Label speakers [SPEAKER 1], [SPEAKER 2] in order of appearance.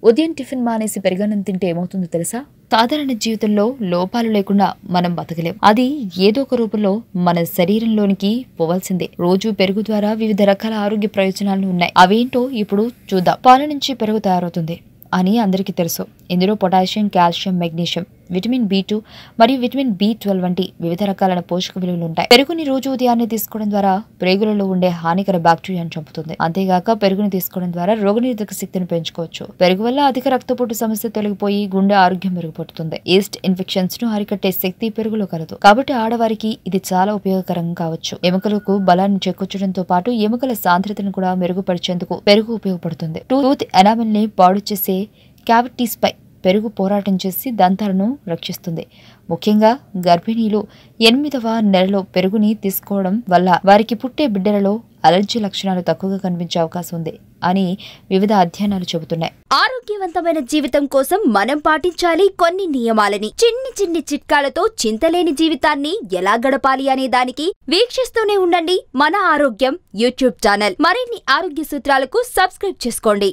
[SPEAKER 1] ఉదయం టిఫిన్ మానేసి పెరుగన్నం తింటే ఏమవుతుందో తెలుసా? సాధారణ జీవితంలో లోపాలు లేకుండా మనం బతకలేం. అది ఏదో ఒక రూపంలో మన శరీరంలోనికి పోవాల్సిందే. రోజు పెరుగు ద్వారా వివిధ రకాల ఆరోగ్య ప్రయోజనాలు ఉన్నాయి. అవేంటో ఇప్పుడు చూద్దాం. పాల నుంచి పెరుగు తయారవుతుంది అని అందరికీ తెలుసు. ఇందులో potassium, calcium, magnesium, vitamin B2 మరియు విటమిన్ B12 వంటి వివిధ రకాలైన పోషక విలువలు ఉంటాయి. పెరుగుని రోజు ఉదయాన్నే తీసుకోవడం ద్వారా ప్రేగులలో ఉండే హానికర బ్యాక్టీరియాను చంపుతుంది. అంతేగాక పెరుగుని తీసుకోవడం ద్వారా రోగనిరోధక శక్తిని పెంచుకోవచ్చు. పెరుగు వల్ల అధిక రక్తపోటు సమస్య తొలగిపోయి గుండె ఆరోగ్యం మెరుగుపడుతుంది. ఈస్ట్ ఇన్ఫెక్షన్స్ ను అరికట్టే శక్తి పెరుగులో కలదు. కాబట్టి ఆడవారికి ఇది చాలా ఉపయోగకరం కావచ్చు. ఎముకలకు బలాన్ని చేకూర్చడంతో పాటు ఎముకల సాంద్రతను కూడా మెరుగుపరిచేందుకు పెరుగు ఉపయోగపడుతుంది. టూత్ ఎనామెల్ ని పాడు చేసే క్యావిటీస్ పై పెరుగు పోరాటం చేసి దంతాలను రక్షిస్తుంది. ముఖ్యంగా గర్భిణీలు 8వ నెలలో పెరుగుని తీసుకోవడం వల్ల వారికి పుట్టే బిడ్డలలో అలర్జీ లక్షణాలు తక్కువగా కనిపించే అవకాశం ఉంది అని వివిధ అధ్యయనాలు చెబుతున్నాయి.
[SPEAKER 2] ఆరోగ్యవంతమైన జీవితం కోసం మనం పాటించాలి కొన్ని నియమాలని. చిన్ని చిన్ని చిట్కాలతో చింతలేని జీవితాన్ని ఎలా గడపాలి అనే దానికి వీక్షిస్తూనే ఉండండి మన ఆరోగ్యం యూట్యూబ్ ఛానల్. మరిన్ని ఆరోగ్య సూత్రాలకు సబ్స్క్రైబ్ చేసుకోండి.